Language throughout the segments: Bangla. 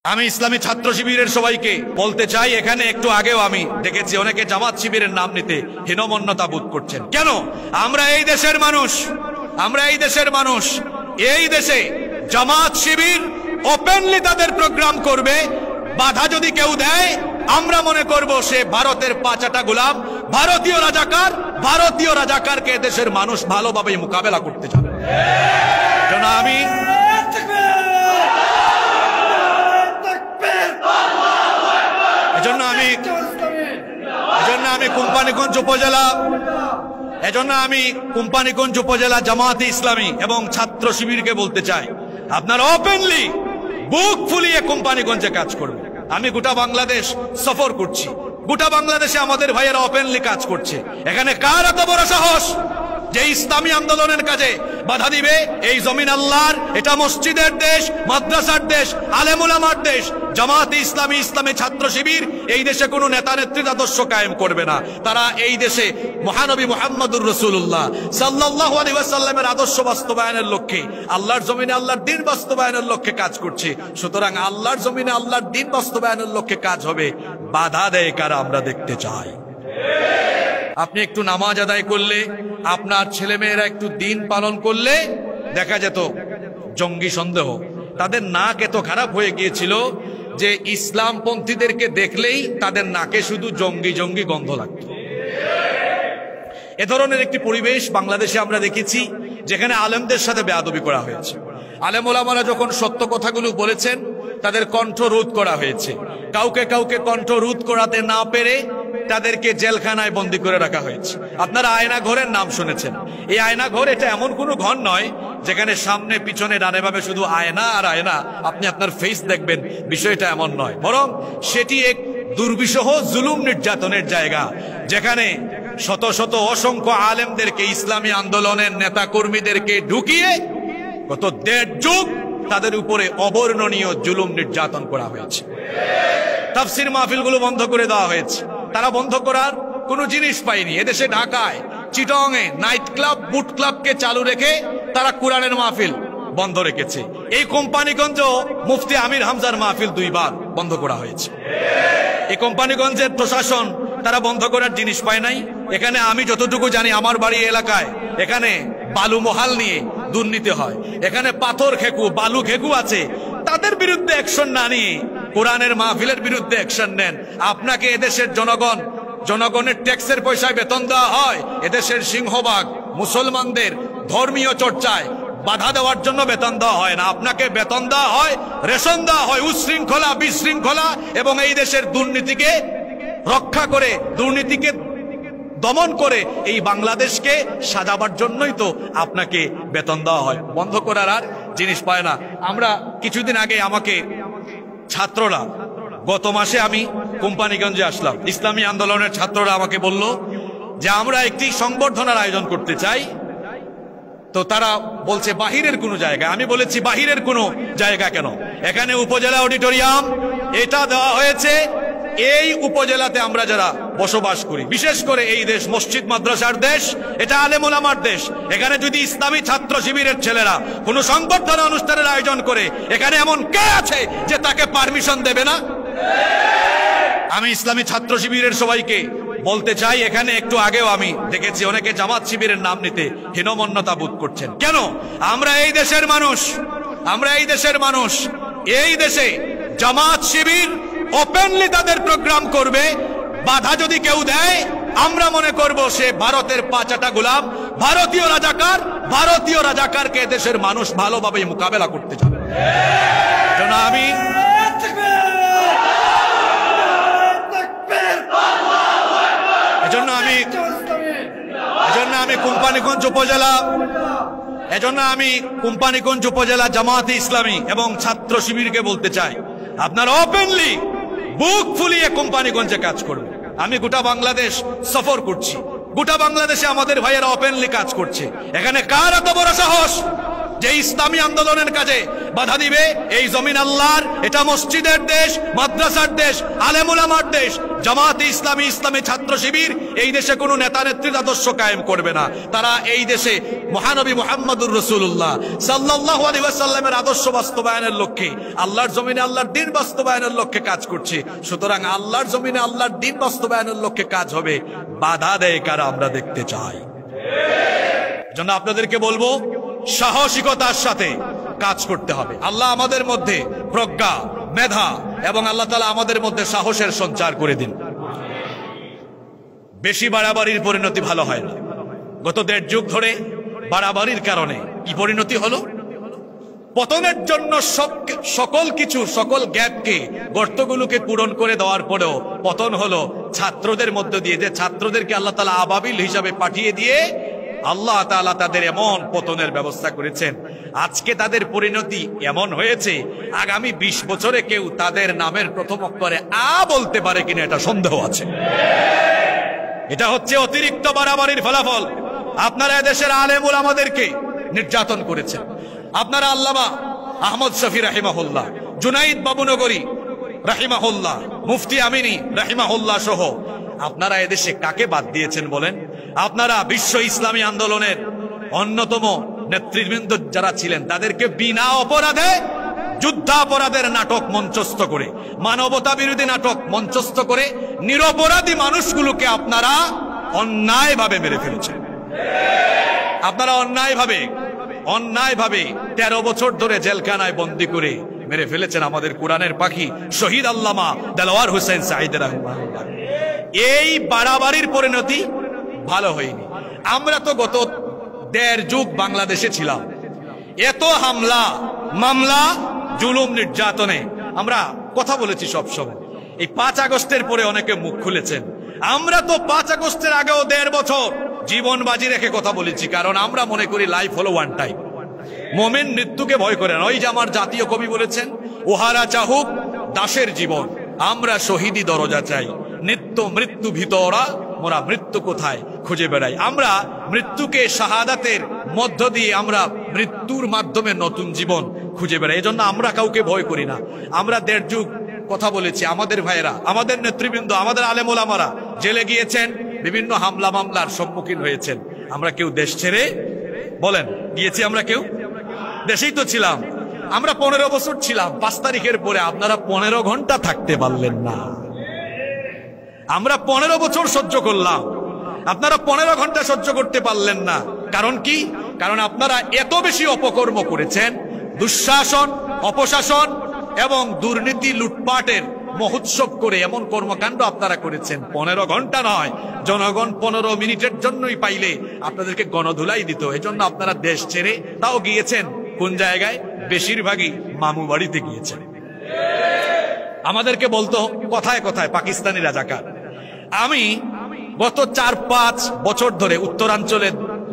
আমি ইসলামী ছাত্র শিবিরের সবাইকে বলতে চাই, এখানে একটু আগেও আমি দেখেছি অনেকে জামাত শিবিরের নাম নিতে হীনমন্যতা বোধ করছেন। কেন? আমরা এই দেশের মানুষ, এই দেশে জামাত শিবির ওপেনলি তাদের প্রোগ্রাম করবে। বাধা যদি কেউ দেয়, আমরা মনে করব সে ভারতের পাঁচাটা গোলাম, ভারতীয় রাজাকারকে দেশের মানুষ ভালোভাবে মোকাবেলা করতে চায়। আমি কোম্পানিগঞ্জ উপজেলা জামাতে ইসলামী এবং ছাত্র শিবিরকে বলতে চাই, আপনারা ওপেনলি বুক ফুলিয়ে কোম্পানিগঞ্জে কাজ করবেন। আমি গোটা বাংলাদেশ সফর করছি, গোটা বাংলাদেশে আমাদের ভাইয়েরা ওপেনলি কাজ করছে। এখানে কার এত বড় সাহস যে ইসলামী আন্দোলনের কাজে বাধা দিবে? এই জমিন আল্লাহর, এটা মসজিদের দেশ, মাদ্রাসার দেশ, আলেম ওলামার দেশ। জামাতে ইসলামী, ইসলামী ছাত্র শিবির এই দেশে কোনো নেতা নেত্রীর আদর্শ কায়েম করবে না। তারা এই দেশে মহানবী মুহাম্মদুর রাসূলুল্লাহ সাল্লাল্লাহু আলাইহি ওয়াসাল্লামের আদর্শ বাস্তবায়নের লক্ষ্যে, আল্লাহর জমিনে আল্লাহর দ্বীন বাস্তবায়নের লক্ষ্যে কাজ করছে। সুতরাং আল্লাহর জমিনে আল্লাহর দ্বীন বাস্তবায়নের লক্ষ্যে কাজ হবে। বাধা দেয় কারা? আমরা দেখতে চাই। আপনি একটু নামাজ আদায় করলে, আপনার ছেলেমেয়েরা একটু দিন পালন করলে দেখা যেত জঙ্গি সন্দেহ। তাদের নাক এত খারাপ হয়ে গিয়েছিল যে ইসলামপন্থীদেরকে দেখলেই তাদের নাকে শুধু জঙ্গি জঙ্গি গন্ধ লাগত। এ ধরনের একটি পরিবেশ বাংলাদেশে আমরা দেখেছি, যেখানে আলেমদের সাথে বেয়াদবি করা হয়েছে। আলেম ওলামারা যখন সত্য কথাগুলো বলেছেন, তাদের কণ্ঠ রোধ করা হয়েছে। কাউকে কণ্ঠ রোধ করাতে না পেরে তাদেরকে জেলখানায় বন্দী করে রাখা হয়েছে। আপনারা আয়না ঘরের নাম শুনেছেন। এই আয়না ঘর এটা এমন কোনো ঘর নয় যেখানে সামনে পিছনে ডানে বামে শুধু আয়না আর আয়না, আপনি আপনার ফেস দেখবেন, বিষয়টা এমন নয়। বরং সেটি এক দুর্বিষহ জুলুম নির্যাতনের জায়গা, যেখানে শত শত অসংখ্য আলেমদেরকে, ইসলামী আন্দোলনের নেতা কর্মীদেরকে ঢুকিয়ে গত 1.5 যুগ তাদের উপরে অবর্ণনীয় জুলুম নির্যাতন করা হয়েছে। তাফসীর মাহফিলগুলো বন্ধ করে দেওয়া হয়েছে। তারা বন্ধ করার কোনো জিনিস পায়নি। এদেশে ঢাকায়, চিটংয়ে নাইট ক্লাব, বুট ক্লাবকে চালু রেখে তারা কোরআনের মাহফিল বন্ধ রেখেছে। এই কোম্পানিগঞ্জ মুফতি আমির হামজার মাহফিল 2 বার বন্ধ করা হয়েছে। এই কোম্পানিগঞ্জের প্রশাসন তারা বন্ধ করার জিনিস পায় নাই। এখানে আমি যতটুকু জানি, আমার বাড়ি এলাকায় এখানে বালু মহাল নিয়ে দুর্নীতি হয়। এখানে পাথর খেকু, বালু খেকু আছে। তাদের বিরুদ্ধে অ্যাকশন না নিয়ে কোরআনের মাহফিলের বিরুদ্ধে অ্যাকশন নেন। আপনাকে এদেশের জনগণের ট্যাক্সের পয়সায় বেতন দেওয়া হয়। এদেশের সিংহভাগ মুসলমানদের ধর্মীয় চর্চায় বাধা দেওয়ার জন্য বেতন দেওয়া হয় না। আপনাকে বেতন দেওয়া হয়, রেশন দেওয়া হয় উচ্ছৃঙ্খলা, বিশৃঙ্খলা এবং এই দেশের দুর্নীতিকে রক্ষা করে, দুর্নীতিকে দমন করে এই বাংলাদেশকে সাজাবার জন্যই তো আপনাকে বেতন দেওয়া হয়। বন্ধ করার আর জিনিস পায় না। আমরা কিছুদিন আগে আমাকে ছাত্ররা, গত মাসে আমি কোম্পানিগঞ্জে আসলাম, ইসলামী আন্দোলনের ছাত্ররা আমাকে বলল যে আমরা একটি সংবর্ধনার আয়োজন করতে চাই। তো তারা বলছে বাহিরের কোনো জায়গা। আমি বলেছি বাহিরের কোনো জায়গা কেন? এখানে উপজেলা অডিটোরিয়াম এটা দেওয়া হয়েছে। এই উপজেলাতে আমরা যারা বসবাস করি, বিশেষ করে এই দেশ মসজিদ মাদ্রাসার দেশ, এটা আলেম ওলামার দেশ। এখানে যদি ইসলামী ছাত্র শিবিরের ছেলেরা কোনো সংবর্ধনা অনুষ্ঠানের আয়োজন করে, এখানে এমন কে আছে যে তাকে পারমিশন দেবে না? আমি ইসলামী ছাত্র শিবিরের সবাইকে বলতে চাই, এখানে একটু আগেও আমি দেখেছি অনেকে জামাত শিবিরের নাম নিতে হীনমন্যতা বোধ করছেন। কেন? আমরা এই দেশের মানুষ, এই দেশে জামাত শিবির ওপেনলি তাদের প্রোগ্রাম করবে। বাধা যদি কেউ দেয়, আমরা মনে করব সে ভারতের পাঁচাটা গোলাম, ভারতীয় রাজাকারকে দেশের মানুষ ভালোভাবে মোকাবেলা করতে চায়। আমি কোম্পানিগঞ্জ উপজেলা জামাতে ইসলামী এবং ছাত্র শিবিরকে বলতে চাই, আপনারা ওপেনলি বুক ফুলিয়ে কোম্পানিগঞ্জে কাজ করবেন। আমি গোটা বাংলাদেশ সফর করছি, গোটা বাংলাদেশে আমাদের ভাইয়েরা ওপেনলি কাজ করছে। এখানে কার এত বড় সাহস যে ইসলামী আন্দোলনের কাজে বাধা দিবে, এই জমিন আল্লাহর, এটা মসজিদের দেশ, মাদ্রাসার দেশ, আলেম উলামার দেশ। জামাতে ইসলামী, ইসলামী ছাত্র শিবির এই দেশে কোনো নেতা নেত্রীর আদর্শ কায়েম করবে না। তারা এই দেশে মহানবী মুহাম্মদুর রাসূলুল্লাহ সাল্লাল্লাহু আলাইহি ওয়াসাল্লামের আদর্শ বাস্তবায়নের লক্ষ্যে, আল্লাহর জমিনে আল্লাহর দ্বীন বাস্তবায়নের লক্ষ্যে কাজ করছে। সুতরাং আল্লাহর জমিনে আল্লাহর দ্বীন বাস্তবায়নের লক্ষ্যে কাজ হবে। বাধা দেয় কারা আমরা দেখতে চাই। জন্য আপনাদেরকে বলবো, সাহসিকতার সাথে কাজ করতে হবে। আল্লাহ আমাদের মধ্যে প্রজ্ঞা, মেধা এবং আল্লাহ তাআলা আমাদের মধ্যে সাহসের সঞ্চার করে দিন। বেশি বাড়াবাড়ির পরিণতি ভালো হয় না। গত 1.5 যুগ ধরে বাড়াবাড়ির কারণে কি পরিণতি হলো? পতনের জন্য সকল কিছু, সকল গ্যাপকে, গর্তগুলোকে পূরণ করে দেওয়ার পরেও পতন হলো ছাত্রদের মধ্য দিয়ে। যে ছাত্রদেরকে আল্লাহ তাআলা আবাবিল হিসাবে পাঠিয়ে দিয়ে আল্লাহ তাআলা তাদের এমন পতনের ব্যবস্থা করেছেন, আজকে তাদের পরিণতি এমন হয়েছে, আগামী 20 বছরে কেউ তাদের নামের প্রথম অক্ষরে আ বলতে পারে কিনা এটা সন্দেহ আছে। এটা হচ্ছে অতিরিক্ত বাড়াবাড়ির ফলাফল। আপনারা এদেশের আলেম উলামাদেরকে নির্যাতন করেছেন। আপনারা আল্লামা আহমদ শফি রাহিমাহুল্লাহ, জুনাইদ বাবুনগরী রাহিমাহুল্লাহ, মুফতি আমিনী রাহিমাহুল্লাহ সহ আপনারা এদেশে কাকে বাদ দিয়েছেন বলেন? আপনারা বিশ্ব ইসলামী আন্দোলনের অন্যতম নেতৃবৃন্দ যারা ছিলেন তাদেরকে বিনা অপরাধে যুদ্ধাপরাধের নাটক মঞ্চস্থ করে, মানবতা বিরোধী নাটক মঞ্চস্থ করে নিরপরাধী মানুষগুলোকে আপনারা অন্যায়ভাবে মেরে ফেলেছেন। আপনারা অন্যায়ভাবে 13 বছর ধরে জেলখানায় বন্দী করে মেরে ফেলেছেন আমাদের কোরআনের পাখি শহীদ আল্লামা দেলোয়ার হোসেন সাঈদ রাহিমাহুল্লাহ। এই বাড়াবাড়ির পরিণতি ভালো হয়নি। আমরা তো গত 1.5 যুগ বাংলাদেশে ছিলাম। এত হামলা, মামলা, জুলুম, নির্যাতনে আমরা কথা বলেছি সব সময়। এই 5 আগস্টের পরে অনেকে মুখ খুলেছেন। আমরা তো 5 আগস্টের আগেও 1.5 বছর জীবন বাজি রেখে কথা বলেছি, কারণ আমরা মনে করি লাইফ হলো ওয়ান টাইম। মোমেন মৃত্যুকে ভয় করে না। ওই যে আমার জাতীয় কবি বলেছেন, ওহারা চাহুক দাসের জীবন, আমরা শহীদি দরজা চাই, নিত্য মৃত্যু ভিতরা মোরা মৃত্যু কোথায় খুঁজে বেড়াই। আমরা মৃত্যুকে শাহাদাতের মধ্য দিয়ে, আমরা মৃত্যুর মাধ্যমে নতুন জীবন খুঁজে বেড়াই। এজন্য আমরা কাউকে ভয় করি না। আমরা 1.5 যুগ কথা বলেছি। আমাদের ভাইয়েরা, আমাদের নেতৃবৃন্দ, আমাদের আলেম ওলামারা জেলে গিয়েছেন, বিভিন্ন হামলা মামলার সম্মুখীন হয়েছেন। আমরা কেউ দেশ ছেড়ে বলেন গিয়েছি? আমরা কেউ দেশেই তো ছিলাম। আমরা 15 বছর ছিলাম। 5 তারিখের পরে আপনারা 15 ঘন্টা থাকতে পারলেন না। আমরা 15 বছর সহ্য করলাম, আপনারা 15 ঘন্টা সহ্য করতে পারলেন না। কারণ কি? কারণ আপনারা এত বেশি অপকর্ম করেছেন, দুঃশাসন, অপশাসন এবং দুর্নীতি, লুটপাটের মহোৎসব করে এমন কর্মকাণ্ড আপনারা করেছেন। 15 ঘন্টা নয়, জনগণ 15 মিনিটের জন্যই পাইলে আপনাদেরকে গণধুলাই দিত। এজন্য আপনারা দেশ ছেড়ে তাও গিয়েছেন কোন জায়গায়? বেশিরভাগই মামু বাড়িতে গিয়েছেন। আমাদেরকে বলতো কথায় কথায় পাকিস্তানি রাজাকার। আমি গত 4-5 বছর ধরে উত্তরাঞ্চলে,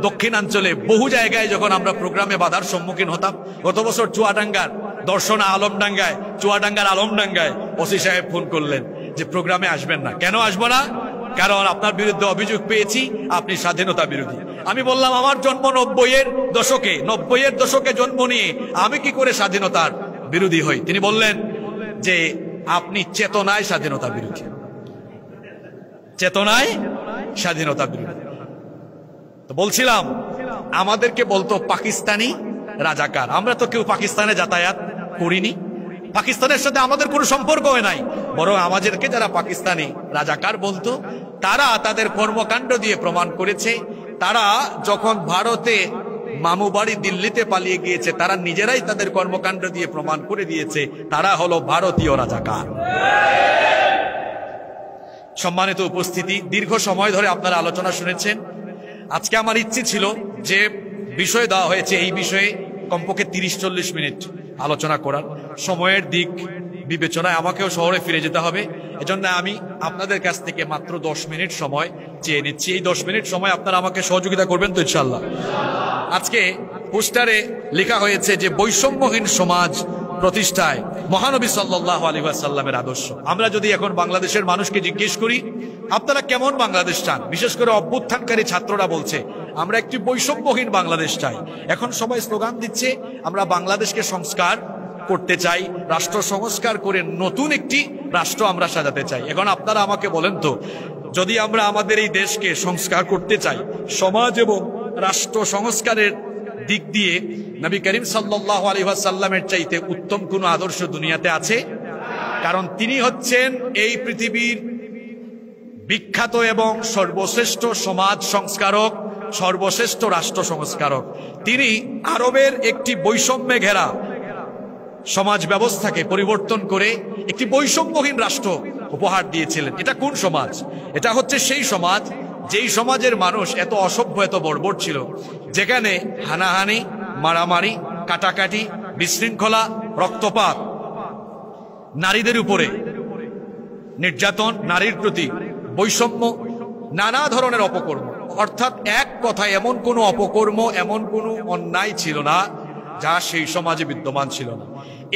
দক্ষিণাঞ্চলে বহু জায়গায় যখন আমরা প্রোগ্রামে বাধার সম্মুখীন হতাম, গত বছর চুয়াডাঙ্গার দর্শনা আলমডাঙ্গায়, চুয়াডাঙ্গার আলমডাঙ্গায় ওসি সাহেব ফোন করলেন যে প্রোগ্রামে আসবেন না। কেন আসবো না? কারণ আপনার বিরুদ্ধে অভিযোগ পেয়েছি আপনি স্বাধীনতা বিরোধী। আমি বললাম আমার জন্ম 90-এর দশকে জন্ম নিয়ে আমি কি করে স্বাধীনতার বিরোধী হই? তিনি বললেন যে আপনি চেতনায় স্বাধীনতা বিরোধী, চেতনায় স্বাধীনতা বিরোধী। তো বলছিলাম আমাদেরকে বলতো পাকিস্তানি রাজাকার। আমরা তো কেউ পাকিস্তানে যাতায়াত করিনি, পাকিস্তানের সাথে আমাদের কোনো সম্পর্ক হয় নাই। বরং আমাদেরকে যারা পাকিস্তানি রাজাকার বলতো, তারা তাদের কর্মকাণ্ড দিয়ে প্রমাণ করেছে, তারা যখন ভারতে মামু বাড়ি দিল্লিতে পালিয়ে গিয়েছে, তারা নিজেরাই তাদের কর্মকাণ্ড দিয়ে প্রমাণ করে দিয়েছে তারা হলো ভারতীয় রাজাকার। সম্মানিত উপস্থিতি, দীর্ঘ সময় ধরে আপনারা আলোচনা শুনেছেন। আজকে আমার ইচ্ছে ছিল যে বিষয় দেওয়া হয়েছে, এই বিষয়ে কমপক্ষে 30-40 মিনিট আলোচনা করার। সময়ের দিক বিবেচনায় আমাকেও শহরে ফিরে যেতে হবে। এজন্য আমি আপনাদের কাছ থেকে মাত্র 10 মিনিট সময় চেয়ে নিচ্ছি। এই 10 মিনিট সময় আপনারা আমাকে সহযোগিতা করবেন তো ইনশাআল্লাহ? আজকে পোস্টারে লেখা হয়েছে যে বৈষম্যহীন সমাজ প্রতিষ্ঠায় মহানবী সাল্লাল্লাহু আলাইহি ওয়াসাল্লামের আদর্শ। আমরা যদি এখন বাংলাদেশের মানুষকে জিজ্ঞেস করি আপনারা কেমন বাংলাদেশ চান, বিশেষ করে অভ্যুত্থানকারী ছাত্ররা বলছে আমরা একটি বৈষম্যহীন বাংলাদেশ চাই। এখন সবাই স্লোগান দিচ্ছে আমরা বাংলাদেশকে সংস্কার করতে চাই, রাষ্ট্র সংস্কার করে নতুন একটি রাষ্ট্র আমরা সাজাতে চাই। এখন আপনারা আমাকে বলেন তো, যদি আমরা আমাদের এই দেশকে সংস্কার করতে চাই, সমাজ এবং রাষ্ট্র সংস্কারের দিক দিয়ে নবী করিম সাল্লাল্লাহু আলাইহি ওয়াসাল্লামের চাইতে উত্তম কোন আদর্শ দুনিয়াতে আছে? কারণ তিনি হচ্ছেন এই পৃথিবীর বিখ্যাত এবং সর্বশ্রেষ্ঠ সমাজ সংস্কারক, সর্বশ্রেষ্ঠ রাষ্ট্র সংস্কারক। তিনি আরবের একটি বৈষম্যে ঘেরা সমাজ ব্যবস্থাকে পরিবর্তন করে একটি বৈষম্যহীন রাষ্ট্র উপহার দিয়েছিলেন। এটা কোন সমাজ? এটা হচ্ছে সেই সমাজ যেই সমাজের মানুষ এত অসভ্য, এত বর্বর ছিল, যেখানে হানাহানি, মারামারি, কাটাকাটি, বিশৃঙ্খলা, রক্তপাত, নারীদের উপরে নির্যাতন, নারীর প্রতি বৈষম্য, নানা ধরনের অপকর্ম, অর্থাৎ এক কথায় এমন কোনো অপকর্ম, এমন কোনো অন্যায় ছিল না যা সেই সমাজে বিদ্যমান ছিল না।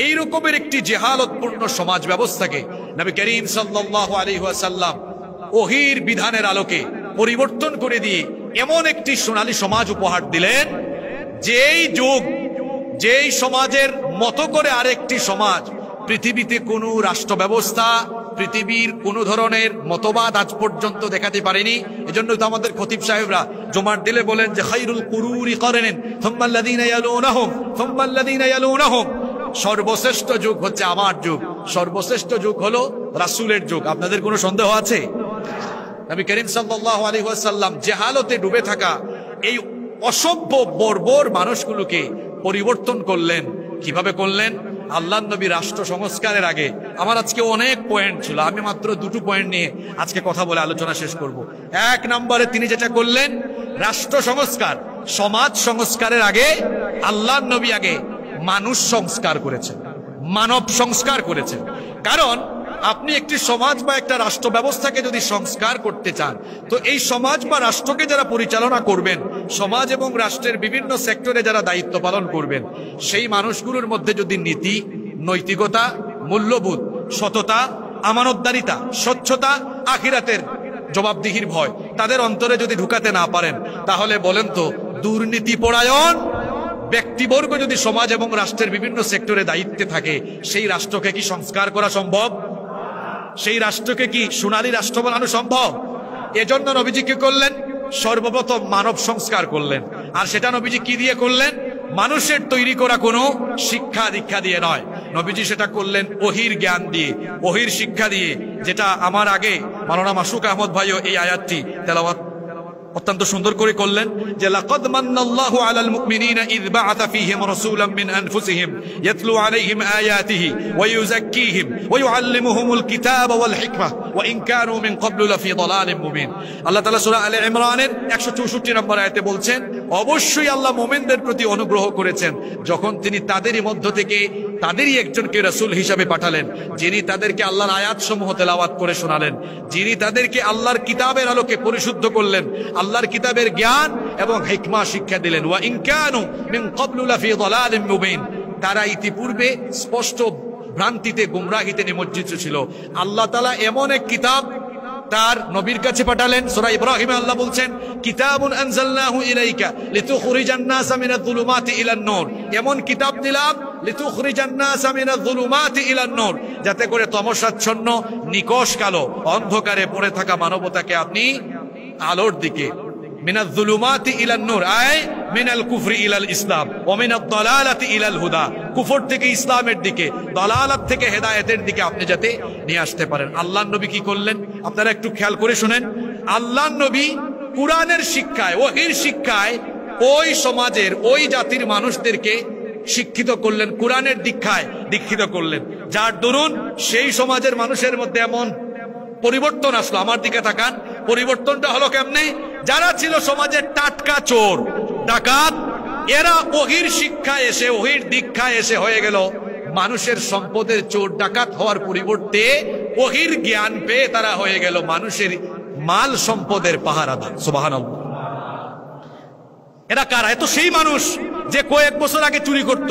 এই রকমের একটি জেহালতপূর্ণ সমাজ ব্যবস্থাকে নবী করিম সাল্লাল্লাহু আলাইহি ওয়াসাল্লাম ওহীর বিধানের আলোকে পরিবর্তন করে দিয়ে এমন একটি সোনালী সমাজ উপহার দিলেন, যেই যুগ, যেই সমাজের মতো করে আরেকটি সমাজ পৃথিবীতে কোনো রাষ্ট্র ব্যবস্থা, পৃথিবীর কোন ধরনের মতবাদ আজ পর্যন্ত দেখাতে পারেনি। এজন্য তো আমাদের খতিব সাহেবরা জুমার দিলে বলেন যে খায়রুল কুরুনি কারনান সুম্মা আল্লাযীনা ইয়ালুনাহুম সুম্মা আল্লাযীনা ইয়ালুনাহুম, সর্বশ্রেষ্ঠ যুগ হচ্ছে আমার যুগ, সর্বশ্রেষ্ঠ যুগ হলো রাসূলের যুগ। আপনাদের কোনো সন্দেহ আছে? নবী করিম সাল্লাল্লাহু আলাইহি ওয়াসাল্লাম জাহালতে ডুবে থাকা এই অসভ্য বর্বর মানুষগুলোকে পরিবর্তন করলেন। কিভাবে করলেন? আল্লাহর নবী রাষ্ট্র সংস্কারের আগে, আমার আজকে অনেক পয়েন্ট ছিল, আমি মাত্র দুটো পয়েন্ট নিয়ে আজকে কথা বলে আলোচনা শেষ করব। এক নম্বরে তিনি যেটা করলেন, রাষ্ট্র সংস্কার, সমাজ সংস্কারের আগে আল্লাহর নবী আগে মানুষ সংস্কার করেছেন, মানব সংস্কার করেছেন। কারণ আপনি একটি সমাজ বা একটা রাষ্ট্র ব্যবস্থাকে যদি সংস্কার করতে চান, তো এই সমাজ বা রাষ্ট্রকে যারা পরিচালনা করবেন, সমাজ এবং রাষ্ট্রের বিভিন্ন সেক্টরে যারা দায়িত্ব পালন করবেন, সেই মানুষগুলোর মধ্যে যদি নীতি, নৈতিকতা, মূল্যবোধ, সততা, আমানতদারিতা, স্বচ্ছতা, আখিরাতের জবাবদিহির ভয় তাদের অন্তরে যদি ঢুকাতে না পারেন, তাহলে বলেন তো দুর্নীতি পরায়ণ ব্যক্তিবর্গ যদি সমাজ এবং রাষ্ট্রের বিভিন্ন সেক্টরে দায়িত্বে থাকে, সেই রাষ্ট্রকে কি সংস্কার করা সম্ভব? সেই রাষ্ট্রকে কি সোনালী রাষ্ট্র বানানো সম্ভব? এজন্য নবীজি কি করলেন? সর্বপ্রথম মানব সংস্কার করলেন। আর সেটা নবীজি কি দিয়ে করলেন? মানুষের তৈরি করা কোনো শিক্ষা দীক্ষা দিয়ে নয়, নবীজি সেটা করলেন ওহীর জ্ঞান দিয়ে, ওহীর শিক্ষা দিয়ে। যেটা আমার আগে মাওলানা মাসুক আহমদ ভাইও এই আয়াতটি তেলাওয়াত অত্যন্ত সুন্দর করে করলেন, যে লাকাদ মান্নাল্লাহু আলাল মুমিনিনা ইয বাআসা ফীহিম রাসূলাম মিন আনফুসিহিম ইয়াতলু আলাইহিম আয়াতিহি ওয়া ইউযাক্কিহিম ওয়া ইউআল্লিমুহুমুল কিতাবা ওয়াল হিকমা ওয়া ইন কানু মিন ক্বাবলু লাফী দালালিম মুবিন। আল্লাহ তাআলা সূরা আলে ইমরানের 164 নম্বর আয়াতে বলছেন, অবশ্যই আল্লাহ মুমিনদের প্রতি অনুগ্রহ করেছেন যখন তিনি তাদেরই মধ্য থেকে তাদেরই একজনকে রাসূল হিসাবে পাঠালেন, যিনি তাদেরকে আল্লাহর আয়াতসমূহ তেলাওয়াত করে শোনালেন, যিনি তাদেরকে আল্লাহর কিতাবের আলোকে পরিশুদ্ধ করলেন, আল্লাহর কিতাবের জ্ঞান এবং হিকমা শিক্ষা দিলেন। ওয়া ইন কানু মিন ক্বাবলু লাফী দালালিম মুবিন, তারা ইতিপূর্বে স্পষ্ট ভ্রান্তিতে, গুমরাহিতে নিমজ্জিত ছিল। আল্লাহ তাআলা এমন এক কিতাব তার নবীর কাছে পাঠালেন। সূরা ইব্রাহিমে আল্লাহ বলছেন, কিতাবুন আনজালনাহু ইলাইকা লিতুখরিজান নাসা মিনাজ যুলুমাতি ইলান নূর, এমন কিতাব দিলাম লিতুখরিজান নাসা মিনাজ যুলুমাতি ইলান নূর, যাতে করে তমসাচ্ছন্ন, নিকষ কালো, অন্ধকারে পড়ে থাকা মানবতাকে আপনি আলোর দিকে, মিনাজ যুলুমাতি ইলান নূর আয় মিনাল কুফরি ইলাল ইসলাম ওয়া মিনাদ দালালাতি ইলাল হুদা, কুফর থেকে ইসলামের দিকে, দালালাত থেকে হেদায়েতের দিকে আপনি যাতে নিয়ে আসতে পারেন। আল্লাহর নবী কি করলেন? আপনারা একটু খেয়াল করে শুনেন। আল্লাহর নবী কুরআনের শিক্ষায়, ওহীর শিক্ষায় ওই সমাজের, ওই জাতির মানুষদেরকে শিক্ষিত করলেন, কুরআনের দীক্ষায় দীক্ষিত করলেন, যার দরুন সেই সমাজের মানুষের মধ্যে এমন পরিবর্তন আসলো। আমার দিকে তাকান, পরিবর্তনটা হলো কেমনে? যারা ছিল সমাজের টাটকা চোর, ডাকাত, এরা ওহীর শিক্ষায় এসে, ওহীর দীক্ষায় এসে হয়ে গেল মানুষের সম্পদের চোর ডাকাত হওয়ার পরিবর্তে ওহীর জ্ঞান পেয়ে তারা হয়ে গেল মানুষের মাল সম্পদের পাহারাদার। সুবহানাল্লাহ। এরা কারা? এত সেই মানুষ যে কয়েক বছর আগে চুরি করত,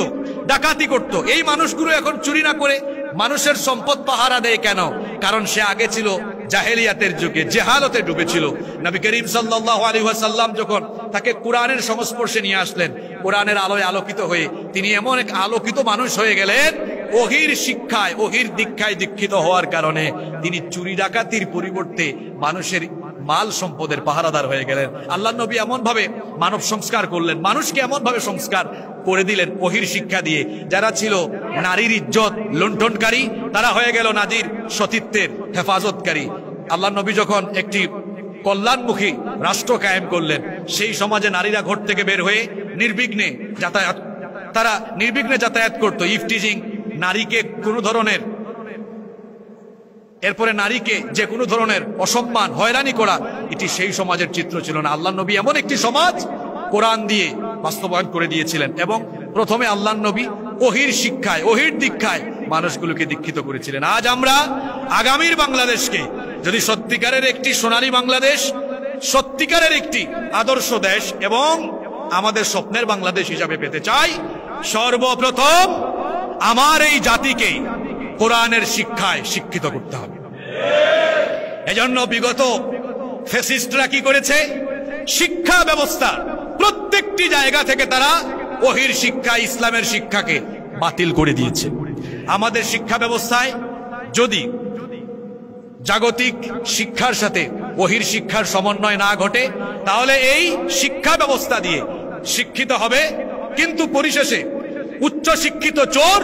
ডাকাতি করত। এই মানুষগুলো এখন চুরি না করে মানুষের সম্পদ পাহারা দেয় কেন? কারণ সে আগে ছিল জাহেলিয়াতের যুগে, জেহালতে ডুবেছিল। নবী করিম সাল্লাল্লাহু আলাইহি ওয়াসাল্লাম যখন তাকে কোরআনের সংস্পর্শে নিয়ে আসলেন, কোরআনের আলোয় আলোকিত হয়ে তিনি এমন এক আলোকিত মানুষ হয়ে গেলেন, ওহির শিক্ষায়, ওহির দীক্ষায় দীক্ষিত হওয়ার কারণে তিনি চুরি ডাকাতির পরিবর্তে মানুষের মাল সম্পদের পাহারাদার হয়ে গেলেন। আল্লাহ নবী এমন ভাবে মানব সংস্কার করলেন, মানুষকে এমন ভাবে সংস্কার করে দিলেন ওহির শিক্ষা দিয়ে। যারা ছিল নারীর ইজ্জত লুণ্ঠনকারী, তারা হয়ে গেল নারীর সতীত্বের হেফাজতকারী। আল্লাহ নবী যখন একটি কল্যাণমুখী রাষ্ট্র কায়েম করলেন, সেই সমাজে নারীরা ঘর থেকে বের হয়ে নির্বিঘ্নে যাতায়াত, তারা নির্বিঘ্নে যাতায়াত করতো। ইফটিজিং, নারীকে কোনো ধরনের, এরপরে নারীকে যে কোনো ধরনের অসম্মান, হয়রানি করা, এটি সেই সমাজের চিত্র ছিল না। আল্লাহ নবী এমন একটি সমাজ কোরআন দিয়ে বাস্তবায়ন করে দিয়েছিলেন এবং প্রথমে আল্লাহ নবী ওহির শিক্ষায়, ওহির দীক্ষায় মানুষগুলোকে দীক্ষিত করেছিলেন। আজ আমরা আগামীর বাংলাদেশকে যদি সত্যিকারের একটি সোনালী বাংলাদেশ, সত্যিকারের একটি আদর্শ দেশ এবং আমাদের স্বপ্নের বাংলাদেশ হিসাবে পেতে চাই, সর্বপ্রথম আমার এই জাতিকে কোরআনের শিক্ষায় শিক্ষিত করতে হবে। এজন্য বিগত ফ্যাসিস্টরা কি করেছে? শিক্ষা ব্যবস্থা প্রত্যেকটি জায়গা থেকে তারা ওহির শিক্ষা, ইসলামের শিক্ষাকে বাতিল করে দিয়েছে। আমাদের শিক্ষা ব্যবস্থায় যদি জাগতিক শিক্ষার সাথে ওহির শিক্ষার সমন্বয় না ঘটে, তাহলে এই শিক্ষা ব্যবস্থা দিয়ে শিক্ষিত হবে, কিন্তু পরিশেষে উচ্চ শিক্ষিত চোর,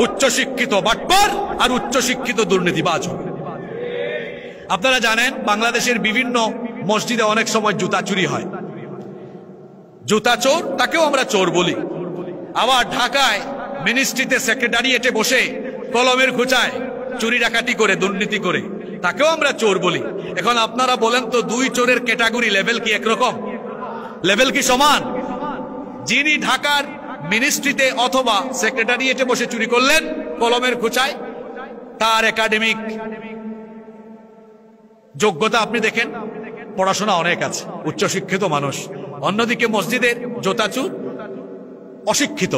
উচ্চ শিক্ষিত বাটপার আর উচ্চ শিক্ষিত দুর্নীতিবাজ হবে। আপনারা জানেন বাংলাদেশের বিভিন্ন মসজিদে অনেক সময় জুতা চুরি হয়। জুতা চোর, তাকেও আমরা চোর বলি। আবার ঢাকায় মিনিস্ট্রিতে সেক্রেটারিয়েটে বসে কলমের খোঁচায় চুরি ডাকাতি করে, দুর্নীতি করে, তাকেও আমরা চোর বলি। এখন আপনারা বলেন তো, দুই চোরের ক্যাটাগরি লেভেল কি একরকম? লেভেল কি সমান? যিনি ঢাকার মিনিস্ট্রিতে অথবা সেক্রেটারিয়েটে বসে চুরি করলেন কলমের খোঁচায়, তার একাডেমিক যোগ্যতা আপনি দেখেন, পড়াশোনা অনেক আছে, উচ্চশিক্ষিত মানুষ। অন্যদিকে মসজিদের জোতাচুর অশিক্ষিত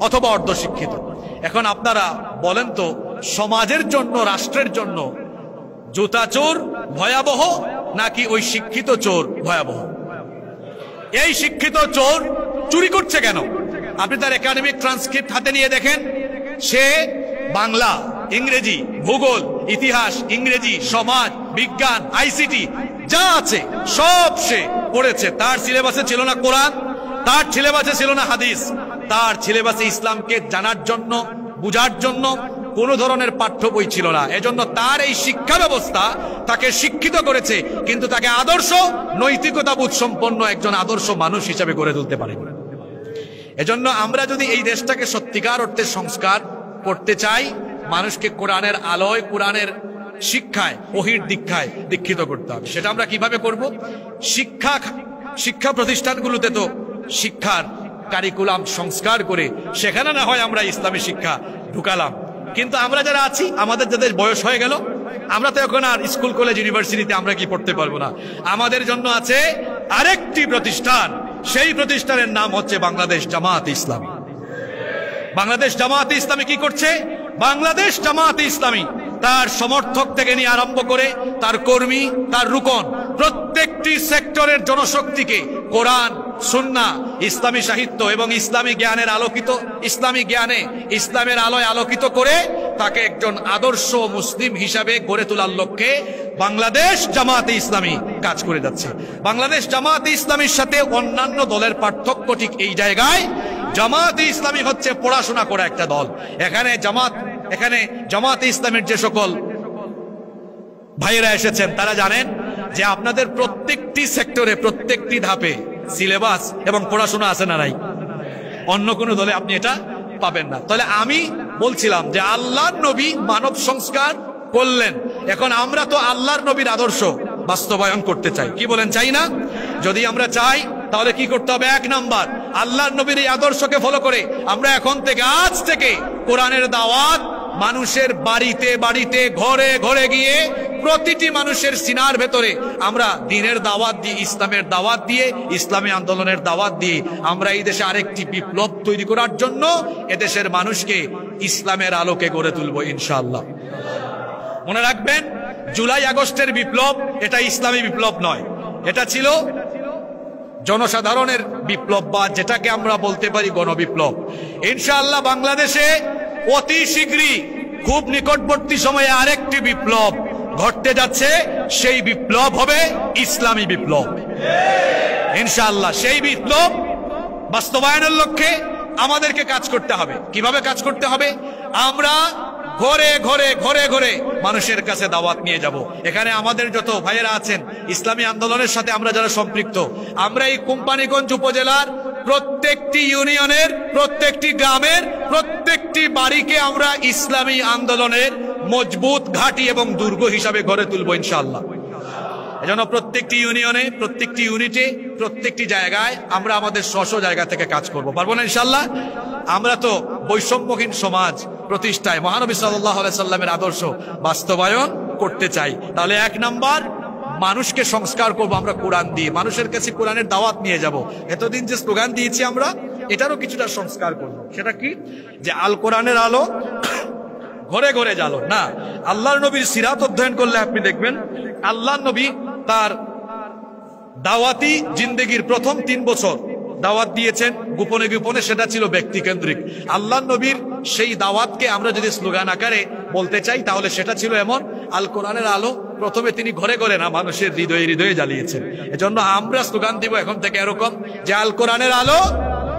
অথবা অর্ধশিক্ষিত। এখন আপনারা বলেন তো, সমাজের জন্য, রাষ্ট্রের জন্য জুতাচোর ভয়াবহ নাকি ওই শিক্ষিত চোর ভয়াবহ? এই শিক্ষিত চোর চুরি করছে কেন? আপনি তার একাডেমিক ট্রান্সক্রিপ্ট হাতে নিয়ে দেখেন, সে বাংলা, ইংরেজি, ভূগোল, ইতিহাস, ইংরেজি, সমাজ, বিজ্ঞান, আইসিটি যা আছে সব সে পড়েছে। তার সিলেবাসে ছিল না কোরআন, তার সিলেবাসে ছিল না হাদিস, তার সিলেবাসে ইসলামকে জানার জন্য, বুঝার জন্য কোন ধরনের পাঠ্য বই ছিল না। এজন্য তার এই শিক্ষা ব্যবস্থা তাকে শিক্ষিত করেছে, কিন্তু তাকে আদর্শ, নৈতিকতাবোধ সম্পন্ন একজন আদর্শ মানুষ হিসেবে গড়ে তুলতে পারে। এজন্য আমরা যদি এই দেশটাকে সত্যিকার অর্থে সংস্কার করতে চাই, মানুষকে কোরআনের আলোয়, কোরআনের শিক্ষায়, ওহির দীক্ষায় দীক্ষিত করতে হবে। সেটা আমরা কিভাবে করব? শিক্ষা প্রতিষ্ঠানগুলোতে তো শিক্ষার কারিকুলাম সংস্কার করে সেখানে না হয় আমরা ইসলামী শিক্ষা ঢুকালাম, কিন্তু আমরা যারা আছি, আমাদের যাদের বয়স হয়ে গেল, আমরা তো এখন আর স্কুল, কলেজ, ইউনিভার্সিটিতে আমরা কি পড়তে পারবো না। আমাদের জন্য আছে আরেকটি প্রতিষ্ঠান, সেই প্রতিষ্ঠানের নাম হচ্ছে বাংলাদেশ জামাত ইসলামী। বাংলাদেশ জামাত ইসলামী কি করছে? বাংলাদেশ জামাত ইসলামী তার সমর্থক থেকে নিয়ে আরম্ভ করে তার কর্মী, তার রুকন, প্রত্যেকটি সেক্টরের জনশক্তিকে কোরআন, সুন্নাহ, ইসলামী সাহিত্য এবং ইসলামী জ্ঞানের আলোকিত, ইসলামী জ্ঞানে, ইসলামের আলোয় আলোকিত করে তাকে একজন আদর্শ মুসলিম হিসাবে গড়ে তোলার লক্ষ্যে বাংলাদেশ জামাতে ইসলামী কাজ করে যাচ্ছে। বাংলাদেশ জামাতে ইসলামীর সাথে অন্যান্য দলের পার্থক্য ঠিক এই জায়গায়, জামাতে ইসলামী হচ্ছে পড়াশোনা করা একটা দল। এখানে জামাতে ইসলামের যে সকল ভাইয়েরা এসেছেন তারা জানেন যে আপনাদের প্রত্যেকটি সেক্টরে, প্রত্যেকটি ধাপে সিলেবাস এবং পড়াশোনা আছে না নাই? অন্য কোন দলে আপনি এটা পাবেন না। তাহলে আমি বলছিলাম যে আল্লাহর নবী মানব সংস্কার করলেন, এখন আমরা তো আল্লাহর নবীর আদর্শ বাস্তবায়ন করতে চাই। কি বলেন, চাই না? যদি আমরা চাই তাহলে কি করতে হবে? 1 নাম্বার, আল্লাহর নবীর এই আদর্শকে ফলো করে আমরা এখন থেকে, আজ থেকে কোরআনের দাওয়াত মানুষের বাড়িতে বাড়িতে ঘরে ঘরে গিয়ে প্রতিটি মানুষের সিনার ভেতরে আমরা দ্বীনের দাওয়াত দিই, ইসলামের দাওয়াত দিয়ে, ইসলামী আন্দোলনের দাওয়াত দিয়ে আমরা এই দেশে আরেকটি বিপ্লব তৈরি করার জন্য এদেশের মানুষকে ইসলামের আলোকে গড়ে তুলবো ইনশাআল্লাহ। মনে রাখবেন, জুলাই আগস্টের বিপ্লব এটা ইসলামী বিপ্লব নয়, এটা ছিল জনসাধারণের বিপ্লব, বা যেটাকে আমরা বলতে পারি গণবিপ্লব। ইনশাআল্লাহ বাংলাদেশে অতি শীঘ্রই খুব নিকটবর্তী সময়ে আরেকটি বিপ্লব ঘটতে যাচ্ছে, সেই বিপ্লব হবে ইসলামী বিপ্লব ইনশাআল্লাহ। সেই বিপ্লব বাস্তবায়নের লক্ষ্যে আমাদেরকে কাজ করতে হবে। কিভাবে কাজ করতে হবে? আমরা ঘরে ঘরে ঘরে ঘরে মানুষের কাছে দাওয়াত নিয়ে যাব। এখানে আমাদের যত ভাইয়েরা আছেন ইসলামী আন্দোলনের সাথে আমরা যারা সম্পৃক্ত, আমরা এই কোম্পানিগঞ্জ উপজেলার প্রত্যেকটি ইউনিয়নের, প্রত্যেকটি গ্রামের, প্রত্যেকটি বাড়িকে আমরা ইসলামী আন্দোলনের মজবুত ঘাঁটি এবং দুর্গ হিসাবে গড়ে তুলব ইনশাআল্লাহ। এজন্য প্রত্যেকটি ইউনিয়নে, প্রত্যেকটি ইউনিটে, প্রত্যেকটি জায়গায় আমরা আমাদের স্ব জায়গা থেকে কাজ করব, পারবো না ইনশাআল্লাহ? আমরা তো বৈষম্যহীন সমাজ প্রতিষ্ঠায় মহানবী সাল্লাল্লাহু আলাইহি সাল্লামের আদর্শ বাস্তবায়ন করতে চাই। তাহলে 1 নাম্বার, মানুষকে সংস্কার করব আমরা কোরআন দিয়ে, মানুষের কাছে কোরআনের দাওয়াত নিয়ে যাব। এতদিন যে স্লোগান দিয়েছি আমরা, এটারও কিছুটা সংস্কার করব। সেটা কি? যে আল কোরআনের আলো ঘরে ঘরে জ্বালো না। আল্লাহর নবীর সিরাত অধ্যয়ন করলে আপনি দেখবেন আল্লাহর নবী তার দাওয়াতি জিন্দেগির প্রথম 3 বছর দাওয়াত দিয়েছেন গোপনে গোপনে, সেটা ছিল ব্যক্তি কেন্দ্রিক। আল্লাহর নবীর সেই দাওয়াতকে আমরা যদি স্লোগান আকারে বলতে চাই, তাহলে সেটা ছিল এমন, আল কোরআনের আলো প্রথমে তিনি ঘরে ঘরে না, মানুষের হৃদয়ে হৃদয়ে জ্বালিয়েছেন। এজন্য আমরা স্লোগান দিব এখন থেকে এরকম, যে আল কোরআনের আলো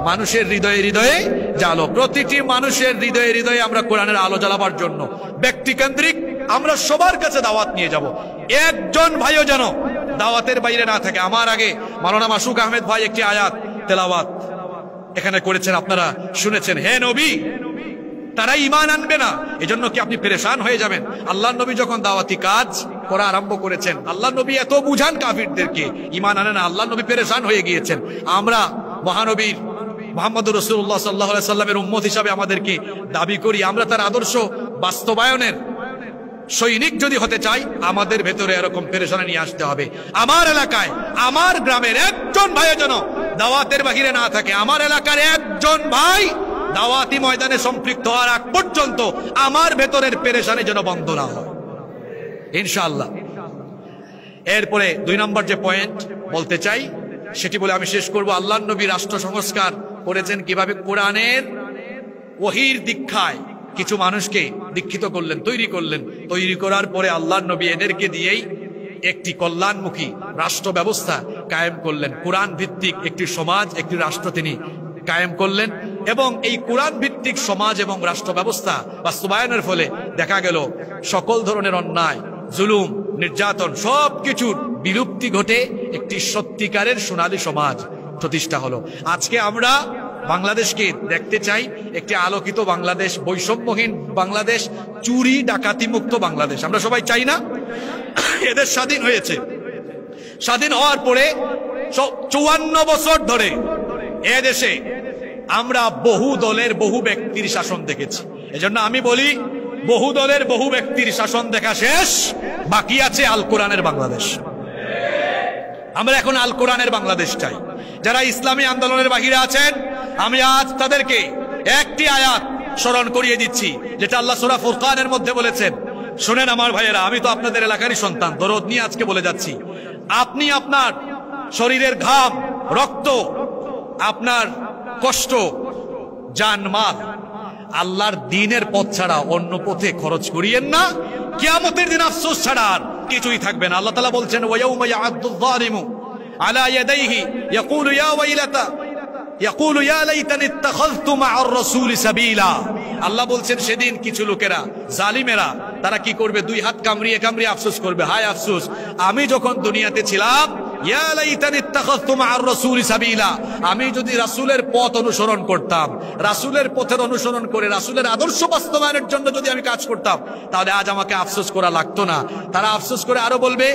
মানুষের হৃদয়ে হৃদয়ে জ্বালো। প্রতিটি মানুষের হৃদয়ে হৃদয়ে আমরা কোরআনের আলো জ্বালাবার জন্য ব্যক্তি কেন্দ্রিক আমরা সবার কাছে দাওয়াত নিয়ে যাব। একজন ভাইও যেন দাওয়াতের বাইরে না থাকে। আমার আগে মাওলানা মাসুক আহমেদ ভাই একটি আয়াত তেলাওয়াত এখানে করেছেন, আপনারা শুনেছেন, হে নবী তারা ঈমান আনবে না, এজন্য কি আপনি পেরেশান হয়ে যাবেন? আল্লাহর নবী যখন দাওয়াতি কাজ করা আরম্ভ করেছেন, আল্লাহর নবী এত বুঝান কাফিরদেরকে, ঈমান আনে না, আল্লাহর নবী পেরেশান হয়ে গিয়েছেন। আমরা মহানবীর মুহাম্মদুর রাসূলুল্লাহ সাল্লাল্লাহু আলাইহি সাল্লামের উম্মত হিসাবে আমাদেরকে দাবি করি, আমরা তার আদর্শ বাস্তবায়নের সৈনিক যদি হতে চাই, আমাদের ভেতরে এরকম পেরেশানি নিয়ে আসতে হবে। আমার এলাকায়, আমার গ্রামের একজন ভাই যেন দাওয়াতের বাহিরে না থাকে, আমার এলাকার একজন ভাই দাওয়াতি ময়দানে সম্পৃক্ত হওয়ার আগ পর্যন্ত আমার ভেতরের পেরেশানি যেন বন্ধ না হয় ইনশাআল্লাহ। এরপরে 2 নম্বর যে পয়েন্ট বলতে চাই সেটি বলে আমি শেষ করব। আল্লাহর নবী রাষ্ট্র সংস্কার করেছেন কিভাবে? কোরআনের ওহীর দীক্ষায় কিছু মানুষকে দীক্ষিত করলেন, তৈরি করলেন। তৈরি করার পরে আল্লাহর নবী এদেরকে দিয়েই একটি কল্যাণমুখী রাষ্ট্র ব্যবস্থা কায়েম করলেন। কোরআন ভিত্তিক একটি সমাজ, একটি রাষ্ট্র তিনি কায়েম করলেন। এবং এই কোরআন ভিত্তিক সমাজ এবং রাষ্ট্র ব্যবস্থা বাস্তবায়নের ফলে দেখা গেল সকল ধরনের অন্যায়, জুলুম, নির্যাতন সবকিছুর বিলুপ্তি ঘটে একটি সত্যিকারের সোনালী সমাজ প্রতিষ্ঠা হলো। আজকে আমরা বাংলাদেশকে দেখতে চাই একটি আলোকিত বাংলাদেশ, বৈষম্যহীন বাংলাদেশ, চুরি ডাকাতি মুক্ত বাংলাদেশ। আমরা সবাই চাই না? এদের স্বাধীন হয়েছে, স্বাধীন হওয়ার পরে 54 বছর ধরে এদেশে আমরা বহু দলের বহু ব্যক্তির শাসন দেখেছি। এজন্য আমি বলি, বহু দলের বহু ব্যক্তির শাসন দেখা শেষ, বাকি আছে আল কোরআনের বাংলাদেশ। আমরা এখন আল কোরআনের বাংলাদেশ চাই। যারা ইসলামী আন্দোলনের বাহিরে আছেন, আমি আজ তাদেরকে একটি আয়াত স্মরণ করিয়ে দিচ্ছি, যেটা আল্লাহ সূরা ফুরকানের মধ্যে বলেছেন। শুনেন আমার ভাইয়েরা, আমি তো আপনাদের এলাকারই সন্তান, দরদ নিয়ে আজকে বলে যাচ্ছি। আপনি আপনার শরীরের ঘাম, রক্ত, আপনার কষ্ট, জানমাল আল্লাহর দ্বীনের পথ ছাড়া অন্য পথে খরচ করিয়েন না। কিয়ামতের দিন আফসোস ছাড়া আর কিছুই থাকবে না। আল্লাহ তাআলা বলছেন, ওয়ায়াউমা ইয়া'আদ্দুয যালিমু আলা ইয়াদাইহি ইয়াকুলু ইয়া ওয়াইলাতা ইয়াকুলু ইয়া লাইতানি ইত্তাখাযতু মা'আর রাসূলি সাবিলা। আল্লাহ বলছেন সেদিন কিছু লোকেরা, জালিমেরা, তারা কি করবে? 2 হাত কামড়িয়ে কামড়িয়ে আফসোস করবে, হায় আফসোস, আমি যখন দুনিয়াতে ছিলাম, ইয়া লাইতানি ইত্তাখাযতু মা'আর রাসূলি সাবিলা, আমি যদি রাসূলের পথ অনুসরণ করতাম, রাসূলের পথের অনুসরণ করে রাসূলের আদর্শ বাস্তবায়নের জন্য যদি আমি কাজ করতাম, তাহলে আজ আমাকে আফসোস করা লাগতো না। তারা আফসোস করে আরো বলবে,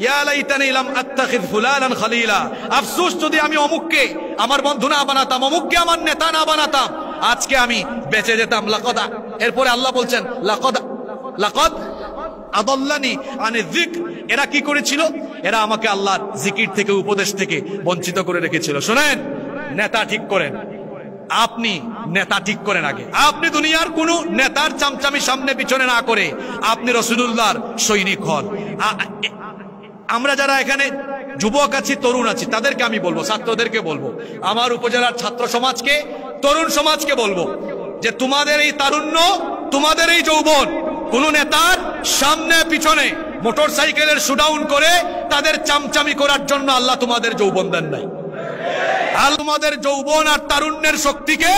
ইয়া লাইতানি লাম আত্তাখিয ফুলানান খলিলা, আফসোস যদি আমি অমুককে আমার বন্ধু না বানাতাম, অমুককে আমার নেতা না বানাতাম, আজকে আমি বেঁচে যেতাম। এরপরে আল্লাহ বলছেন লাকাদ আদাল্লানি আনি যিকর। এরা কি করেছিল? এরা আমাকে আল্লাহর জিকির থেকে, উপদেশ থেকে বঞ্চিত করে রেখেছিল। শুনেন, নেতা ঠিক করেন, আপনি নেতা ঠিক করেন আগে। আপনি দুনিয়ার কোন নেতার চামচামি সামনে পিছনে না করে আপনি রাসূলুল্লাহর সৈনিক হন। আমরা যারা এখানে যুবক আছি, তরুণ আছি, তাদেরকে আমি বলবো, ছাত্রদেরকে বলবো, আমার উপজেলার ছাত্র সমাজকে, তরুণ সমাজকে বলবো যে তোমাদের এই তারুণ্য, তোমাদের এই যৌবন কোন নেতার সামনে পিছনে মোটর সাইকেলের শুডাউন করে তাদের চামচামি করার জন্য আল্লাহ তোমাদের যৌবন দেন নাই। আর তোমাদের যৌবন আর তারুণ্যের শক্তিকে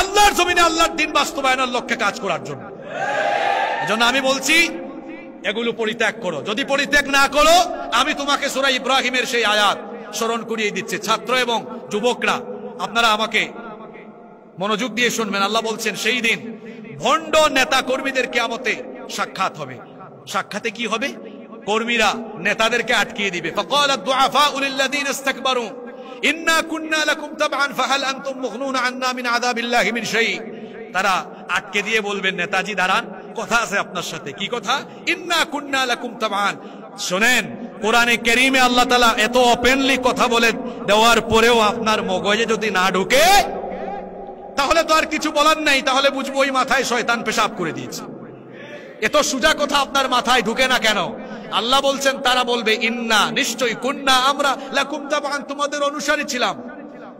আল্লাহর জমিনে আল্লাহর দ্বীন বাস্তবায়নের লক্ষ্যে কাজ করার জন্য। এজন্য আমি বলছি এগুলো পরিত্যাগ করো। যদি পরিত্যাগ না করো, আমি তোমাকে সূরা ইব্রাহিমের সেই আয়াত স্মরণ করিয়ে দিচ্ছি। ছাত্র এবং যুবকরা, আপনারা আমাকে মনোযোগ দিয়ে শুনবেন। আল্লাহ বলছেন সেই দিন ভণ্ড নেতা কর্মীদের কিয়ামতে সাক্ষাৎ হবে। সাক্ষাতে কি হবে? কর্মীরা নেতাদেরকে আটকিয়ে দিবে। ফাকালা দুআফাউ লিল্লাযিনা ইসতাকবারু ইন্না কুন্না লাকুম তাবআন ফাহাল আনতুম মুগনুনা আন্না মিন আযাবিল্লাহি মিন শাই। তারা আটকে দিয়ে বলবেন, নেতাজি দাঁড়ান, কথা আছে আপনার সাথে। কি কথা? ইন্না কুন্না লাকুম তাবআন। শুনেন, কোরআনে কারীমে আল্লাহ তাআলা এত ওপেনলি কথা বলে দেওয়ার পরেও আপনার মগজে যদি না ঢোকে, তাহলে তো আর কিছু বলার নাই। তাহলে বুঝবো ওই মাথায় শয়তান পেশাব করে দিয়েছে। এত সোজা কথা আপনার মাথায় ঢুকে না কেন? আল্লাহ বলছেন, তারা বলবে ইন্না, নিশ্চয়ই, কুন্না, আমরা, লাকুম তাবআন, তোমাদের অনুসারী ছিলাম,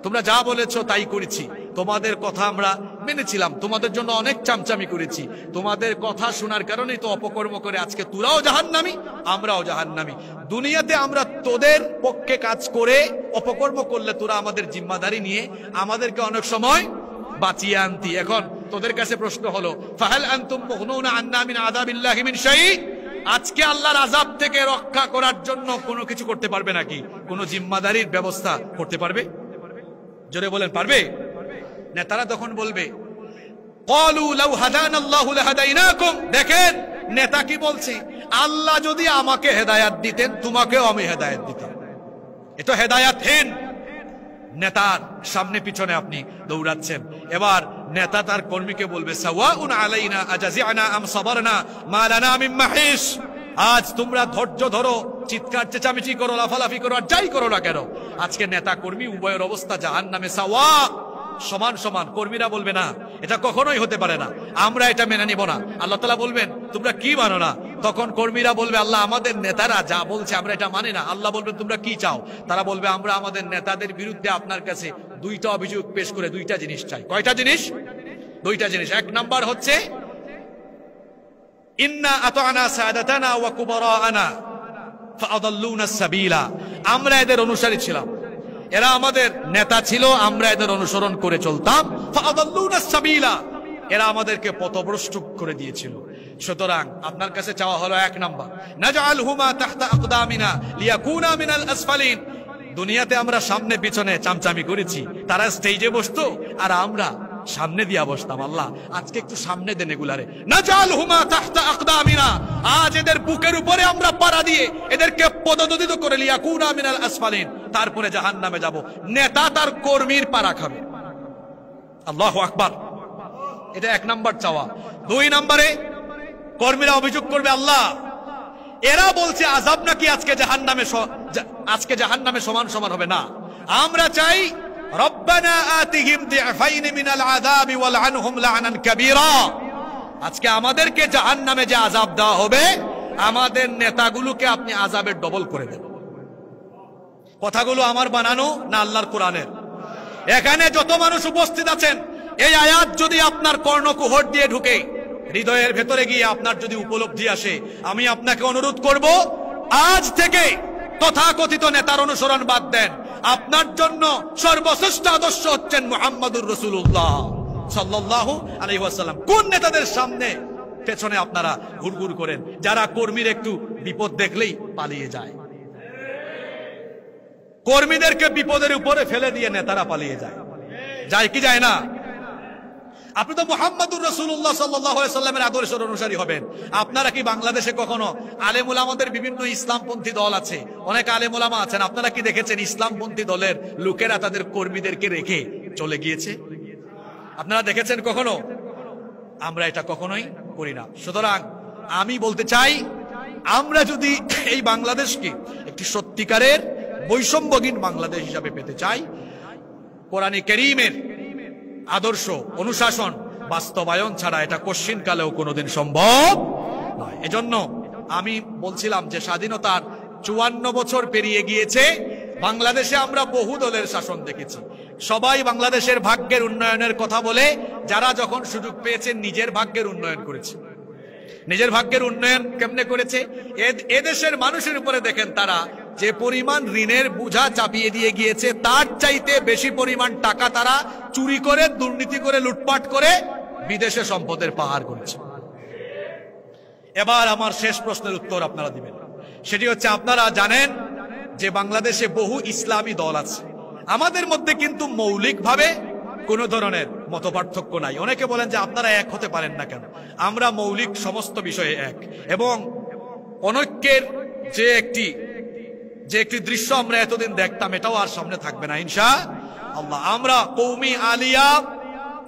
তোমরা যা বলেছো তাই করেছি, তোমাদের কথা আমরা মেনেছিলাম, তোমাদের জন্য অনেক চামচামি করেছি, তোমাদের কথা শোনার কারণেই তো অপকর্ম করে আজকে তোরাও জাহান্নামী, আমরাও জাহান্নামী। দুনিয়াতে আমরা তোদের পক্ষে কাজ করে অপকর্ম করলে তোরা আমাদের জিম্মাদারি নিয়ে আমাদেরকে অনেক সময় বাঁচিয়ে আনতি। এখন তোদের কাছে প্রশ্ন হলো, ফাহাল আনতুম মুগনুনা আন্না মিন আযাবিল্লাহি মিন শাই। আজকে আল্লাহর আযাব থেকে রক্ষা করার জন্য কোনো কিছু করতে পারবে নাকি? কোনো জিম্মাদারির ব্যবস্থা করতে পারবে? জোরে বলেন, পারবে? নেতারা তখন বলবে, ক্বালু লাউ হাদানাল্লাহু লাহাদাইনাকুম। দেখেন নেতা কি বলছে, আল্লাহ যদি আমাকে হেদায়েত দিতেন, তোমাকেও আমি হেদায়েত দিতাম। এটা হেদায়েতহীন। নেতার সামনে পিছনে আপনি দৌড়াচ্ছেন। এবার নেতা তার কর্মীকে বলবে, সাওয়াউন আলাইনা আজাজিআনা আম সাবারনা মা লানা মিন মাহিস। আজ তোমরা ধৈর্য ধরো, চিৎকার চেঁচামেচি করো, লাফালাফি করো, আর যাই করো না কেন, আজকে নেতা কর্মী উভয়ের অবস্থা জাহান্নামে সাওয়া, সমান সমান। কর্মীরা বলবে, না, এটা কখনোই হতে পারে না, আমরা এটা মেনে নিব না। আল্লাহ তাআলা বলবেন, তোমরা কি মানো না? তখন কর্মীরা বলবে, আল্লাহ, আমাদের নেতারা যা বলছে আমরা এটা মানি না। আল্লাহ বলবেন, তোমরা কি চাও? তারা বলবে, আমরা আমাদের নেতাদের বিরুদ্ধে আপনার কাছে দুইটা অভিযোগ পেশ করে দুইটা জিনিস চাই। কয়টা জিনিস? দুইটা জিনিস। এক নাম্বার হচ্ছে, ইন্না আতানা সাদাতানা ওয়া কুবারানা ফাআদাল্লুনা সাবিলা। আমরা এদের অনুসারী ছিলাম, এরা আমাদের নেতা ছিল, আমরা এদের অনুসরণ করে চলতাম। ফাআদাল্লুনা সাবিলা, এরা আমাদেরকে পথভ্রষ্ট করে দিয়েছিল। সুতরাং আপনার কাছে চাওয়া হলো এক নাম্বার, নাজআলহুমা তাহতা আকদামিনা লিয়াকুনা মিনাল আসফালিন। দুনিয়াতে আমরা সামনে পিছনে চামচামি করেছি, তারা স্টেজে বসতো আর আমরা সামনে দিয়া বসতাম। আল্লাহ আজকে একটু সামনে দেন এগুলারে। নাজআলহুমা তাহতা আকদামিনা, আজ এদের বুকের উপরে আমরা পাড়া দিয়ে এদেরকে পদদলিত করে লিয়াকুনা মিনাল আসফালিন, তারপরে জাহান্নামে যাব। নেতা তার কর্মীর পাড়া খাবে। আল্লাহু আকবার। এটা এক নাম্বার চাওয়া। দুই নম্বরে কর্মীরা অভিযোগ করবে, আল্লাহ, এরা বলছে আযাব নাকি আজকে জাহান্নামে সমান সমান হবে না। আমরা চাই, রব্বানা আতিহিম দিআফাইন মিনাল আযাবি ওয়ালআনহুম লা'নান কাবীরা। আজকে আমাদেরকে জাহান্নামে যে আযাব দেওয়া হবে, আমাদের নেতাগুলোকে আপনি আযাবের ডবল করে দেন। কথাগুলো আমার বানানো না আল্লাহর কোরআনের? এখানে যত মানুষ উপস্থিত আছেন, এই আয়াত যদি আপনার কর্ণকুহর দিয়ে ঢুকে, হৃদয়ের ভেতরে গিয়ে আপনার যদি উপলব্ধি আসে, আমি আপনাকে অনুরোধ করব, আজ থেকে তথাকথিত নেতার অনুসরণ বাদ দেন। আপনার জন্য সর্বশ্রেষ্ঠ আদর্শ হচ্ছেন মুহাম্মাদুর রাসূলুল্লাহ সাল্লাল্লাহু আলাইহি ওয়াসাল্লাম। কোন নেতাদের সামনে পেছনে আপনারা ঘুরঘুর করেন, যারা কর্মীর একটু বিপদ দেখলেই পালিয়ে যায়? কর্মীদেরকে বিপদের উপরে ফেলে দিয়ে নেতারা পালিয়ে যায়, যায় কি যায় না? আপনি তো মুহাম্মাদুর রাসূলুল্লাহ সাল্লাল্লাহু আলাইহি ওয়াসাল্লামের আদর্শের অনুসারী হবেন। আপনারা কি বাংলাদেশে কখনো আলেম উলামাদের বিভিন্ন ইসলামপন্থী দল আছে, অনেক আলেম উলামা আছেন, আপনারা কি দেখেছেন ইসলামপন্থী দলের লোকেরা তাদের কর্মীদেরকে রেখে চলে গিয়েছে? আপনারা দেখেছেন কখনো? আমরা এটা কখনোই করি না। সুতরাং আমি বলতে চাই, আমরা যদি এই বাংলাদেশকে একটি সত্যিকারের বৈষম্যহীন বাংলাদেশ হিসাবে পেতে চাই, কোরআনে কারীমের আদর্শ অনুশাসন বাস্তবায়ন ছাড়া এটা কশ্চিনকালেও কোনোদিন সম্ভব নয়। এজন্য আমি বলছিলাম যে স্বাধীনতার 54 বছর পেরিয়ে গিয়েছে, বাংলাদেশে আমরা বহু দলের শাসন দেখেছি। সবাই বাংলাদেশের ভাগ্যের উন্নয়নের কথা বলে, যারা যখন সুযোগ পেয়েছে নিজের ভাগ্যের উন্নয়ন করেছে। নিজের ভাগ্যের উন্নয়ন কেমনে করেছে? এদেশের মানুষের উপরে দেখেন তারা যে পরিমাণ ঋণের বোঝা চাপিয়ে দিয়ে গিয়েছে, তার চাইতে বেশি পরিমাণ টাকা তারা চুরি করে, দুর্নীতি করে, লুটপাট করে বিদেশে সম্পদের পাহাড় করেছে। এবার আমার শেষ প্রশ্নের উত্তর আপনারা দিবেন। সেটি হচ্ছে, আপনারা জানেন যে বাংলাদেশে বহু ইসলামী দল আছে। আমাদের মধ্যে কিন্তু মৌলিকভাবে কোন ধরনের মতপার্থক্য নাই। অনেকে বলেন যে আপনারা এক হতে পারেন না কেন? আমরা মৌলিক সমস্ত বিষয়ে এক, এবং অনৈক্যের যে একটি দৃশ্য আমরা এতদিন দেখতাম, এটাও আর সামনে থাকবে না ইনশাআল্লাহ। আমরা কওমি, আলিয়া,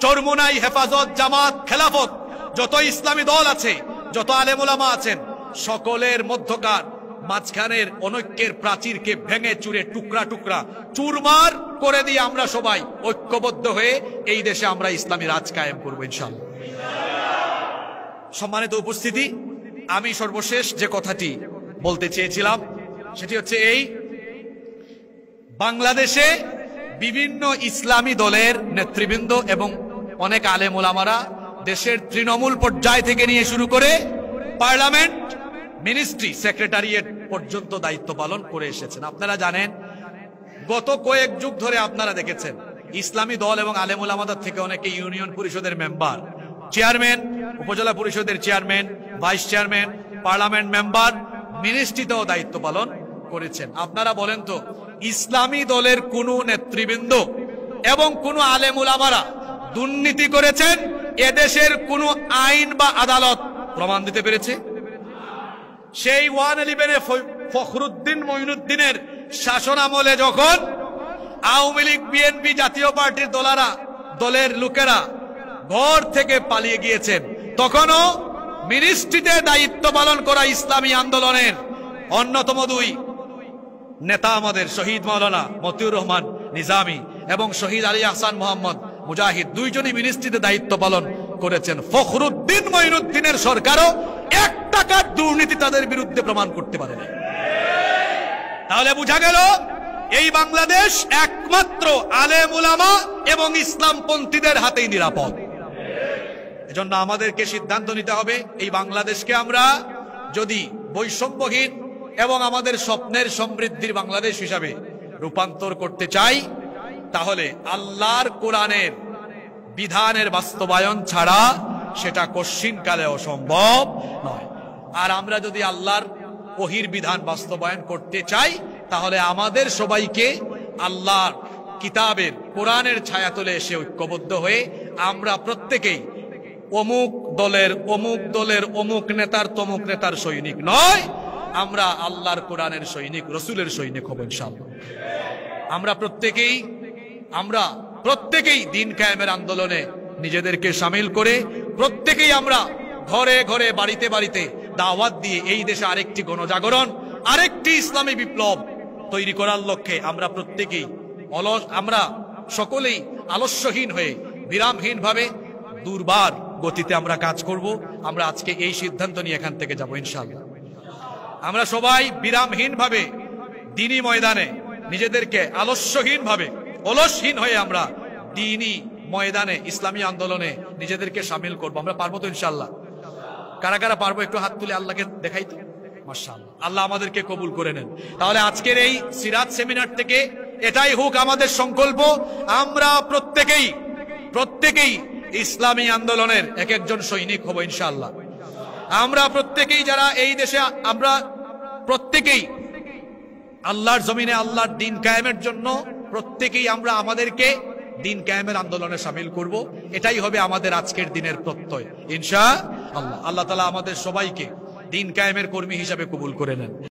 চরমোনাই, হেফাজত, জামাত, খেলাফত, যত ইসলামী দল আছে, যত আলেম ওলামা আছেন, সকলের মধ্যকার মাঝখানের অনৈক্যের প্রাচীরকে ভেঙে চুরে টুকরা টুকরা চুরমার করে দিয়ে আমরা সবাই ঐক্যবদ্ধ হয়ে এই দেশে আমরা ইসলামী রাজ কায়েম করবো ইনশাআল্লাহ। সম্মানিত উপস্থিতি, আমি সর্বশেষ যে কথাটি বলতে চেয়েছিলাম সেটি হচ্ছে এই, বাংলাদেশে বিভিন্ন ইসলামী দলের নেতৃবৃন্দ এবং অনেক আলেম ওলামারা দেশের তৃণমূল পর্যায় থেকে নিয়ে শুরু করে পার্লামেন্ট, মিনিস্ট্রি, সেক্রেটারিয়েট পর্যন্ত দায়িত্ব পালন করে এসেছেন। আপনারা জানেন, গত কয়েক যুগ ধরে আপনারা দেখেছেন ইসলামী দল এবং আলেম ওলামাদের থেকে অনেকে ইউনিয়ন পরিষদের মেম্বার, চেয়ারম্যান, উপজেলা পরিষদের chairman, vice chairman, parliament member, মিনিস্ট্রিতেও দায়িত্ব পালন করেছেন। আপনারা বলেন তো, ইসলামী দলের কোন নেতৃবৃন্দ এবং কোন আলেম ওলামারা দুর্নীতি করেছেন এদেশের কোন আইন বা আদালত প্রমাণ দিতে পেরেছে? সেই 111-এ ফখরুদ্দিন মঈনুদ্দিনের শাসন আমলে যখন আওয়ামী লীগ, বিএনপি, জাতীয় পার্টির দলের লোকেরা ঘর থেকে পালিয়ে গিয়েছেন, তখনও মিনিস্ট্রিতে দায়িত্ব পালন করা ইসলামী আন্দোলনের অন্যতম দুই নেতা, আমাদের শহীদ মাওলানা মতিউর রহমান নিজামী এবং শহীদ আলী আহসান মোহাম্মদ মুজাহিদ, দুইজনই মিনিস্ট্রিতে দায়িত্ব পালন করেছেন। ফখরুদ্দিন মঈনুদ্দিনের সরকারও 1 টাকার দুর্নীতি তাদের বিরুদ্ধে প্রমাণ করতে পারে না। তাহলে বোঝা গেল এই বাংলাদেশ একমাত্র আলেম ওলামা এবং ইসলামপন্থীদের হাতেই নিরাপদ। এজন্য আমাদেরকে সিদ্ধান্ত নিতে হবে, এই বাংলাদেশকে আমরা যদি বৈষম্যহীন এবং আমাদের স্বপ্নের সমৃদ্ধির বাংলাদেশ হিসাবে রূপান্তর করতে চাই, তাহলে আল্লাহর কোরআনের বিধানের বাস্তবায়ন ছাড়া সেটা কশ্চিনকালেও সম্ভব নয়। আর আমরা যদি আল্লাহর ওহীর বিধান বাস্তবায়ন করতে চাই, তাহলে আমাদের সবাইকে আল্লাহর কিতাবের, কোরআনের ছায়াতলে এসে ঐক্যবদ্ধ হয়ে আমরা প্রত্যেকেই অমুক দলের অমুক নেতার তমুক নেতার সৈনিক নয়, আমরা আল্লাহর কোরআনের সৈনিক, রসুলের সৈনিক হব ইনশাআল্লাহ। আমরা প্রত্যেকেই দিন কায়েমের আন্দোলনে নিজেদেরকে শামিল করে, প্রত্যেকেই আমরা ঘরে ঘরে, বাড়িতে বাড়িতে দাওয়াত দিয়ে এই দেশে আরেকটি গণজাগরণ, আরেকটি ইসলামী বিপ্লব তৈরি করার লক্ষ্যে আমরা সকলেই আলস্যহীন হয়ে, বিরামহীন ভাবে, দুর্বার গতিতে আমরা কাজ করব। আমরা আজকে এই সিদ্ধান্ত নিয়ে এখান থেকে যাব ইনশাআল্লাহ। আমরা সবাই বিরামহীন ভাবে দ্বীনি ময়দানে নিজেদেরকে অলসহীন হয়ে আমরা দ্বীনি ময়দানে, ইসলামী আন্দোলনে নিজেদেরকে শামিল করব। আমরা পারবো তো ইনশাআল্লাহ? কারা কারা পারবো একটু হাত তুলে আল্লাহকে দেখাই তো। মাশাআল্লাহ, আল্লাহ আমাদেরকে কবুল করে নেন। তাহলে আজকের এই সিরাত সেমিনার থেকে এটাই হোক আমাদের সংকল্প, আমরা প্রত্যেকেই ইসলামী আন্দোলনের এক একজন সৈনিক হব ইনশাআল্লাহ। আমরা প্রত্যেকেই, যারা এই দেশে, আমরা প্রত্যেকেই আল্লাহর জমিনে আল্লাহর দ্বীন কায়েমের জন্য প্রত্যেকেই আমরা আমাদেরকে দ্বীন কায়েমের আন্দোলনে শামিল করব। এটাই হবে আমাদের আজকের দিনের প্রত্যয় ইনশাআল্লাহ। আল্লাহ তাআলা আমাদের সবাইকে দ্বীন কায়েমের কর্মী হিসাবে কবুল করে নেন।